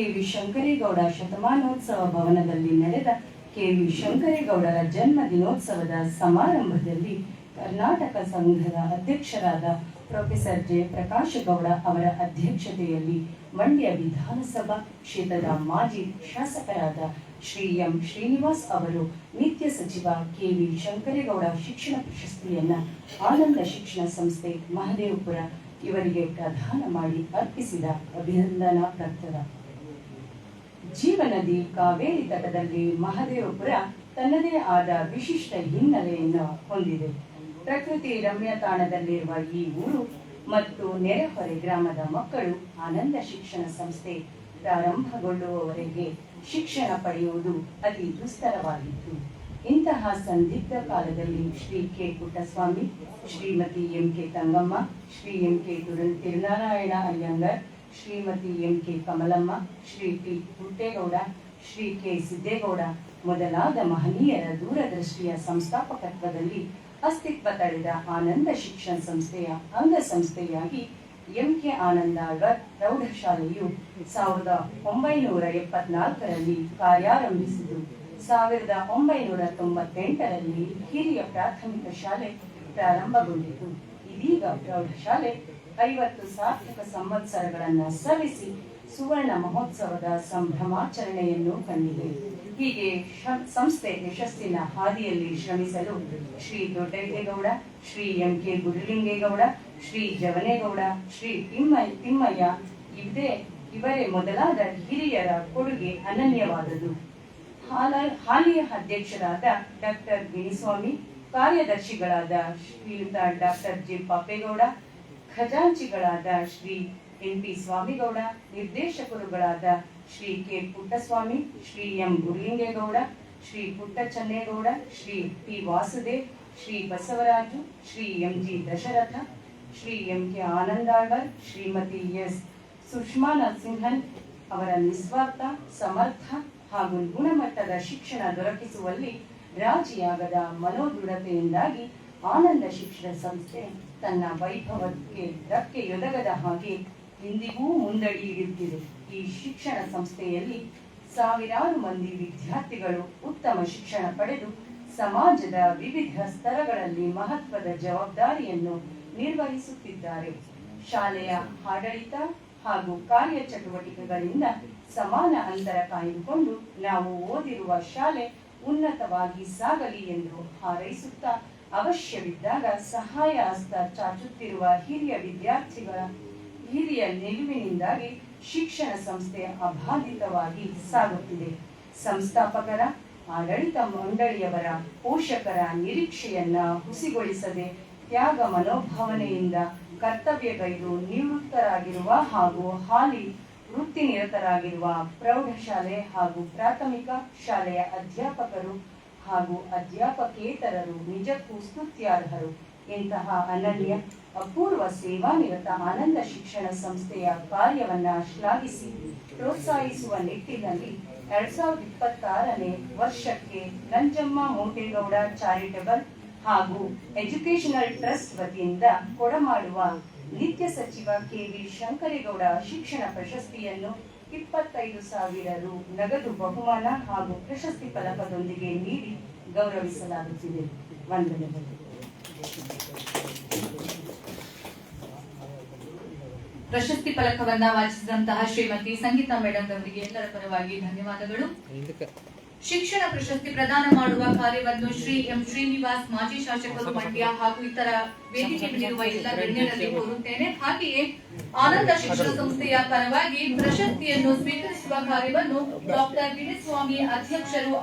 KV. Shankaregowda ಶತಮಾನೋತ್ಸವ ಭವನದಲ್ಲಿ ನಡೆದ ಕೆ.ವಿ. ಶಂಕರೇಗೌಡರ ಜನ್ಮ ದಿನೋತ್ಸವದ ಸಮಾರಂಭದಲ್ಲಿ ಕರ್ನಾಟಕ ಸಂಘದ ಅಧ್ಯಕ್ಷರಾದ ಪ್ರೊಫೆಸರ್ ಜಯಪ್ರಕಾಶ ಗೌಡ ಅವರ ಅಧ್ಯಕ್ಷತೆಯಲ್ಲಿ ಮಂಡ್ಯ ವಿಧಾನಸಭಾ ಕ್ಷೇತ್ರದ ಮಾಜಿ ಶಾಸಕರಾದ ಶ್ರೀ ಎಂ ಶ್ರೀನಿವಾಸ್ ಅವರು ನಿತ್ಯ ಸಚಿವ ಕೆ.ವಿ. ಶಂಕರೇಗೌಡ ಶಿಕ್ಷಣ ಪ್ರಶಸ್ತಿಯನ್ನು ಆನಂದ ಶಿಕ್ಷಣ ಸಂಸ್ಥೆ ಮಹದೇವಪುರ ಇವರಿಗೆ ಪ್ರದಾನ ಮಾಡಿ ಅರ್ಪಿಸಿದ ಅಭಿನಂದನಾ ಪತ್ರ. ಜೀವನದಿ ಕಾವೇರಿ ತಟದಲ್ಲಿ ಮಹದೇವಪುರ ತನ್ನದೇ ಆದ ವಿಶಿಷ್ಟ ಹಿನ್ನೆಲೆಯನ್ನು ಹೊಂದಿದೆ. ಪ್ರಕೃತಿ ರಮ್ಯ ತಾಣದಲ್ಲಿರುವ ಈ ಊರು ಮತ್ತು ನೆರೆಹೊರೆ ಗ್ರಾಮದ ಮಕ್ಕಳು ಆನಂದ ಶಿಕ್ಷಣ ಸಂಸ್ಥೆ ಪ್ರಾರಂಭಗೊಳ್ಳುವವರೆಗೆ ಶಿಕ್ಷಣ ಪಡೆಯುವುದು ಅತಿ ದುಸ್ತರವಾಗಿತ್ತು. ಇಂತಹ ಸಂದಿಗ್ಧ ಕಾಲದಲ್ಲಿ Shri K. Puttaswamy, Shrimati M K. Thangamma, Shri M K. Tirunarayana Iyengar, Shrimati M K. Kamalamma, Shri T. Puttegowda, Shri K. Siddegowda ಮೊದಲಾದ ಮಹನೀಯರ ದೂರದೃಷ್ಟಿಯ ಸಂಸ್ಥಾಪಕತ್ವದಲ್ಲಿ ಅಸ್ತಿತ್ವ ತಳೆದ ಆನಂದ ಶಿಕ್ಷಣ ಸಂಸ್ಥೆಯ ಅಂಗಸಂಸ್ಥೆಯಾಗಿ ಎಂ ಕೆ. ಆನಂದಾಳ್ವಾರ್ ಪ್ರೌಢಶಾಲೆಯು 1974ರಲ್ಲಿ ಕಾರ್ಯಾರಂಭಿಸಿತು. 1998ರಲ್ಲಿ ಹಿರಿಯ ಪ್ರಾಥಮಿಕ ಶಾಲೆ ಪ್ರಾರಂಭಗೊಂಡಿತು. ಇದೀಗ ಪ್ರೌಢಶಾಲೆ 50 ಸಾರ್ಥಕ ಸಂವತ್ಸರಗಳನ್ನು ಸವಿಸಿ ಸುವರ್ಣ ಮಹೋತ್ಸವದ ಸಂಭ್ರಮಾಚರಣೆಯನ್ನು ಕಂಡಿದೆ. ಹೀಗೆ ಸಂಸ್ಥೆ ಯಶಸ್ಸಿನ ಹಾದಿಯಲ್ಲಿ ಶ್ರಮಿಸಲು ಶ್ರೀ ದೊಡ್ಡಯ್ಯಗೌಡ, ಶ್ರೀ ಎಂ ಕೆ. ಗುರುಲಿಂಗೇಗೌಡ, ಶ್ರೀ ಜವನೇಗೌಡ, ಶ್ರೀ ತಿಮ್ಮಯ್ಯ ಇವರೇ ಮೊದಲಾದ ಹಿರಿಯರ ಕೊಡುಗೆ ಅನನ್ಯವಾದುದು. ಹಾಲಿಯ ಅಧ್ಯಕ್ಷರಾದ ಡಾಕ್ಟರ್ ಗಿಣಿಸ್ವಾಮಿ, ಕಾರ್ಯದರ್ಶಿಗಳಾದ ಶ್ರೀಯುತ ಡಾಕ್ಟರ್ ಜೆ. ಪಾಪೇಗೌಡ, ಖಜಾಂಚಿಗಳಾದ ಶ್ರೀ ಎನ್. ಪಿ. ಸ್ವಾಮಿಗೌಡ, ನಿರ್ದೇಶಕರುಗಳಾದ Shri K. Puttaswamy, Shri M. Gurulingegowda, Shri Puttachannegowda, Shri T. Vasudev, Shri Basavaraju, Shri M. G. Dasharatha, Shri M K. Anandalwar, Shrimati S. Sushma Narasimhan ಅವರ ನಿಸ್ವಾರ್ಥ, ಸಮರ್ಥ ಹಾಗೂ ಗುಣಮಟ್ಟದ ಶಿಕ್ಷಣ ದೊರಕಿಸುವಲ್ಲಿ ರಾಜಿಯಾಗದ ಮನೋದೃಢತೆಯಿಂದಾಗಿ ಆನಂದ ಶಿಕ್ಷಣ ಸಂಸ್ಥೆ ತನ್ನ ವೈಭವಕ್ಕೆ ಧಕ್ಕೆಯೊದಗದ ಹಾಗೆ ಇಂದಿಗೂ ಮುಂದಡಿಯಿಡುತ್ತಿದೆ. ಈ ಶಿಕ್ಷಣ ಸಂಸ್ಥೆಯಲ್ಲಿ ಸಾವಿರಾರು ಮಂದಿ ವಿದ್ಯಾರ್ಥಿಗಳು ಉತ್ತಮ ಶಿಕ್ಷಣ ಪಡೆದು ಸಮಾಜದ ವಿವಿಧ ಸ್ತರಗಳಲ್ಲಿ ಮಹತ್ವದ ಜವಾಬ್ದಾರಿಯನ್ನು ನಿರ್ವಹಿಸುತ್ತಿದ್ದಾರೆ. ಶಾಲೆಯ ಆಡಳಿತ ಹಾಗೂ ಕಾರ್ಯಚಟುವಟಿಕೆಗಳಿಂದ ಸಮಾನ ಅಂತರ ಕಾಯ್ದುಕೊಂಡು ನಾವು ಓದಿರುವ ಶಾಲೆ ಉನ್ನತವಾಗಿ ಸಾಗಲಿ ಎಂದು ಹಾರೈಸುತ್ತಾ ಅವಶ್ಯವಿದ್ದಾಗ ಸಹಾಯ ಹಸ್ತ ಚಾಚುತ್ತಿರುವ ಹಿರಿಯ ವಿದ್ಯಾರ್ಥಿಗಳ ಹಿರಿಯ ನಿಲುವಿನಿಂದಾಗಿ ಶಿಕ್ಷಣ ಸಂಸ್ಥೆ ಅಬಾಧಿತವಾಗಿ ಸಾಗುತ್ತಿದೆ. ಸಂಸ್ಥಾಪಕರ, ಆಡಳಿತ ಮಂಡಳಿಯವರ, ಪೋಷಕರ ನಿರೀಕ್ಷೆಯನ್ನ ಹುಸಿಗೊಳಿಸದೆ ತ್ಯಾಗ ಮನೋಭಾವನೆಯಿಂದ ಕರ್ತವ್ಯಗೈದು ನಿವೃತ್ತರಾಗಿರುವ ಹಾಗೂ ಹಾಲಿ ವೃತ್ತಿನಿರತರಾಗಿರುವ ಪ್ರೌಢಶಾಲೆ ಹಾಗೂ ಪ್ರಾಥಮಿಕ ಶಾಲೆಯ ಅಧ್ಯಾಪಕರು ಹಾಗೂ ಅಧ್ಯಾಪಕೇತರರು ನಿಜಕ್ಕೂ ಸ್ತುತ್ಯಾರ್ಹರು. ಇಂತಹ ಅನನ್ಯ ಅಪೂರ್ವ ಸೇವಾನಿರತ ಆನಂದ ಶಿಕ್ಷಣ ಸಂಸ್ಥೆಯ ಕಾರ್ಯವನ್ನ ಶ್ಲಾಘಿಸಿ ಪ್ರೋತ್ಸಾಹಿಸುವ ನಿಟ್ಟಿನಲ್ಲಿ 2026ನೇ ವರ್ಷಕ್ಕೆ ನಂಜಮ್ಮ ಮೋಟೇಗೌಡ ಚಾರಿಟಬಲ್ ಹಾಗೂ ಎಜುಕೇಶನಲ್ ಟ್ರಸ್ಟ್ ವತಿಯಿಂದ ಕೊಡಮಾಡುವ ನಿತ್ಯ ಸಚಿವ ಕೆ.ವಿ. ಶಂಕರೇಗೌಡ ಶಿಕ್ಷಣ ಪ್ರಶಸ್ತಿಯನ್ನು 25,000 ರು ನಗದು ಬಹುಮಾನ ಹಾಗೂ ಪ್ರಶಸ್ತಿ ಫಲಕದೊಂದಿಗೆ ನೀಡಿ ಗೌರವಿಸಲಾಗುತ್ತಿದೆ. ವಂದನೆಗಳು. ಪ್ರಶಸ್ತಿ ಫಲಕವನ್ನ ವಾಚಿಸಿದಂತಹ ಶ್ರೀಮತಿ ಸಂಗೀತಾ ಮೇಡಮ್ ಅವರಿಗೆ ಎಲ್ಲರ ಪರವಾಗಿ ಧನ್ಯವಾದಗಳು. ಶಿಕ್ಷಣ ಪ್ರಶಸ್ತಿ ಪ್ರದಾನ ಮಾಡುವ ಕಾರ್ಯವನ್ನು ಶ್ರೀ ಎಂ. ಶ್ರೀನಿವಾಸ್, ಮಾಜಿ ಶಾಸಕರು ಮಂಡ್ಯ ಹಾಗೂ ಇತರ ವೇದಿಕೆಯಲ್ಲಿರುವ ಎಲ್ಲ ಗಣ್ಯರಲ್ಲಿ ಕೋರುತ್ತೇನೆ. ಹಾಗೆಯೇ ಆನಂದ ಶಿಕ್ಷಣ ಸಂಸ್ಥೆಯ ಪರವಾಗಿ ಪ್ರಶಸ್ತಿಯನ್ನು ಸ್ವೀಕರಿಸುವ ಕಾರ್ಯವನ್ನು ಡಾಕ್ಟರ್ ಗಿಣಿಸ್ವಾಮಿ ಅಧ್ಯಕ್ಷರು